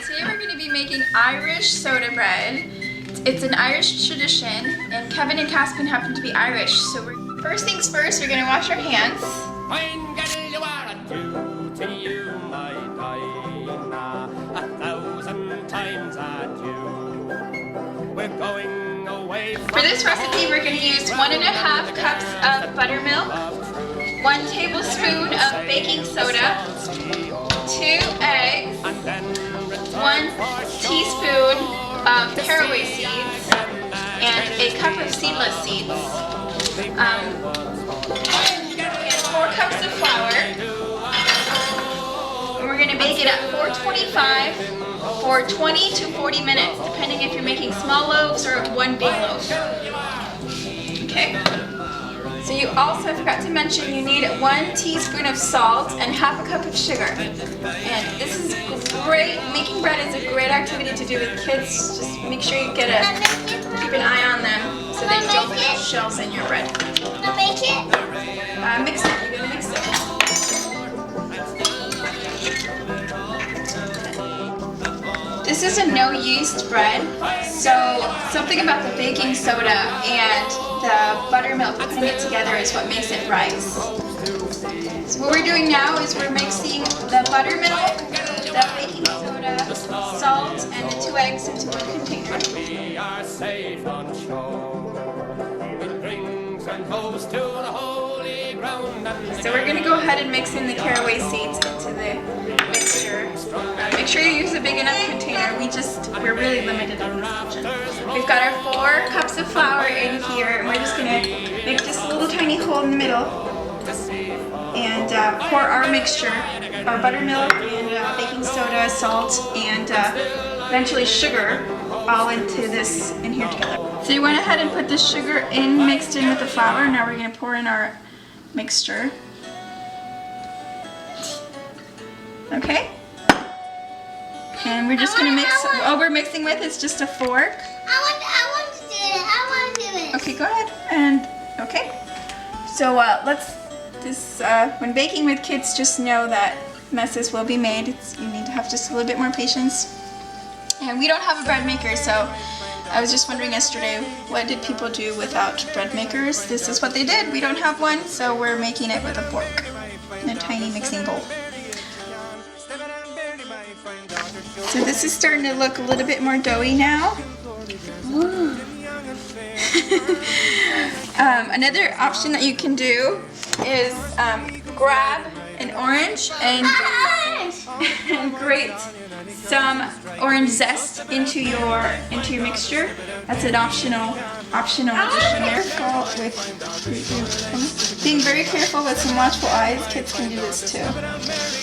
Today we're going to be making Irish soda bread. It's an Irish tradition, and Kevin and Caspian happen to be Irish, so first things first, we're going to wash our hands. Fine girl you are, and due to you my Dinah, 1,000 times adieu. We're going away from For this recipe, we're going to use 1½ cups of buttermilk, 1 tablespoon of baking soda, 2 eggs, 1 teaspoon of caraway seeds, and a cup of seedless seeds. And 4 cups of flour. And we're going to bake it at 425 for 20 to 40 minutes, depending if you're making small loaves or one big loaf. Okay. So you also forgot to mention you need 1 teaspoon of salt and ½ cup of sugar. And this is great. Making bread is a great activity to do with kids. Just make sure you keep an eye on them so they don't get shells in your bread. I'll make it. Mix it. You're gonna mix it. This is a no yeast bread, so something about the baking soda and the buttermilk putting it together is what makes it rise. So what we're doing now is we're mixing the buttermilk, the baking soda, salt, and the 2 eggs into one container. we are safe on shore. It brings and goes to the holy ground. So we're going to go ahead and mix in the caraway seeds into the mixture. Make sure you use a big enough container. We're really limited on this option. We've got our 4 cups of flour in here, and we're just going to make this little tiny hole in the middle and pour our mixture, our buttermilk and baking soda, salt, and eventually sugar all into this in here together. So you went ahead and put the sugar in, mixed in with the flour. Now we're going to pour in our mixture. Okay? And we're just going to mix, all we're mixing with is just a fork. I want to do it. I want to do it. Okay, go ahead. And, okay. So when baking with kids, just know that messes will be made. You need to have just a little bit more patience. And we don't have a bread maker, so I was just wondering yesterday, what did people do without bread makers? This is what they did. We don't have one, so we're making it with a fork in a tiny mixing bowl. So this is starting to look a little bit more doughy now. Another option that you can do is grab an orange and grate some orange zest into your mixture. That's an optional addition there. Being very careful with some watchful eyes. Kids can do this too,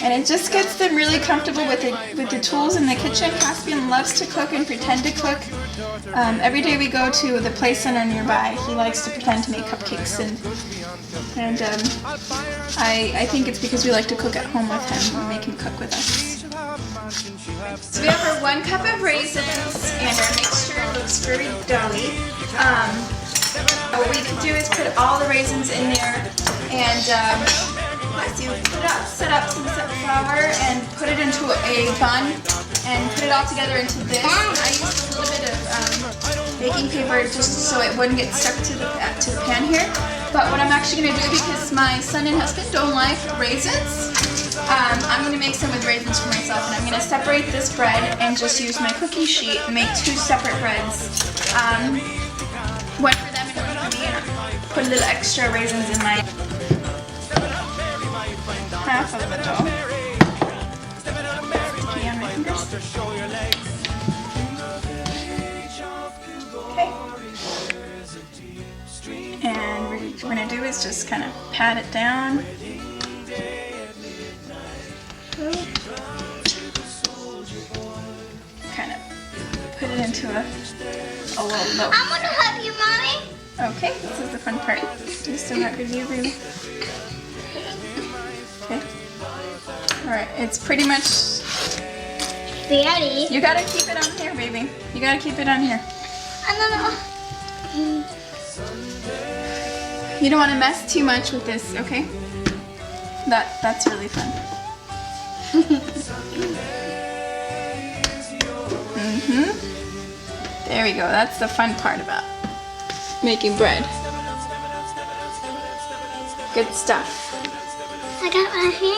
and it just gets them really comfortable with the tools in the kitchen. Caspian loves to cook and pretend to cook. Every day we go to the play center nearby, he likes to pretend to make cupcakes, and I think it's because we like to cook at home with him and make him cook with us. So we have our 1 cup of raisins, and our mixture looks very doughy. What we could do is put all the raisins in there and set up some flour and put it into a bun and put it all together into this. I used a little bit of baking paper just so it wouldn't get stuck to the pan here. But what I'm actually going to do, because my son and husband don't like raisins, I'm going to make some with raisins for myself, and I'm going to separate this bread and just use my cookie sheet and make 2 separate breads. One for them and one for me, and I'll put a little extra raisins in my half of the dough. Sticky on my fingers. Okay. And what we're going to do is just kind of pat it down. Kind of put it into a little loaf. I want to help you, Mommy. Okay, this is the fun part. You still not good, you baby. Okay. Alright, it's pretty much Ready? You gotta keep it on here, baby. You gotta keep it on here. I don't know. You don't want to mess too much with this, okay? That's really fun. There we go. That's the fun part about making bread. Good stuff. I got my hand.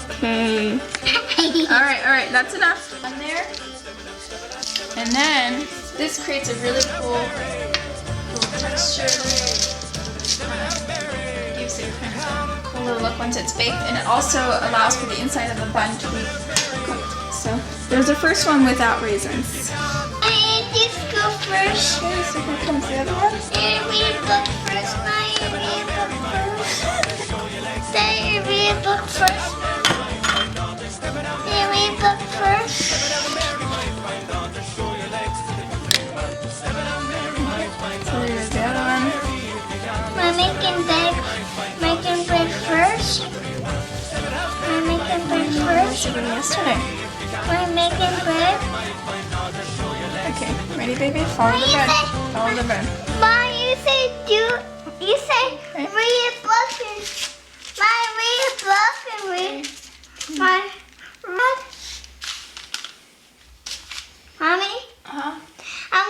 Okay. All right. That's enough. On there. And then this creates a really cool texture. Gives it kind of a cool little look once it's baked, and it also allows for the inside of the bun to be cooked. So there's the first one without raisins. I just go first. Okay, so here comes the other one. Read a book first, Maya. Read a book first. Say read a book first. Read a book first. So there's the other one. I'm making bread first. I'm making bread first. What did you do yesterday? I'm making bread. Okay, ready, baby? Follow the bread. Follow the bread. Mom, you say Okay. read a book and read a book and read my bread. Mommy, I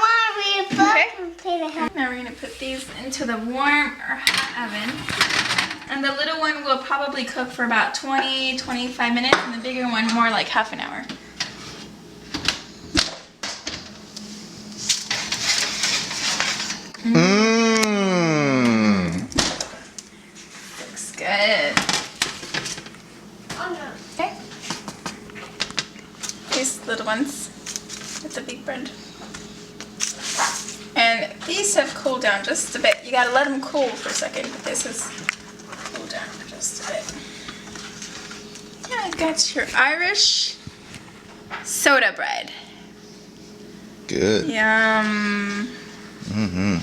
want to read a book Okay. and play the house. Now we're gonna put these into the warm or hot oven. And the little one will probably cook for about 20-25 minutes, and the bigger one more like half an hour. Looks good. Oh no. Okay. These little ones with the big bread. And these have cooled down just a bit. You gotta let them cool for a second, but this has cooled down just a bit. Yeah, I've got your Irish soda bread. Good. Yum. Mm-hmm.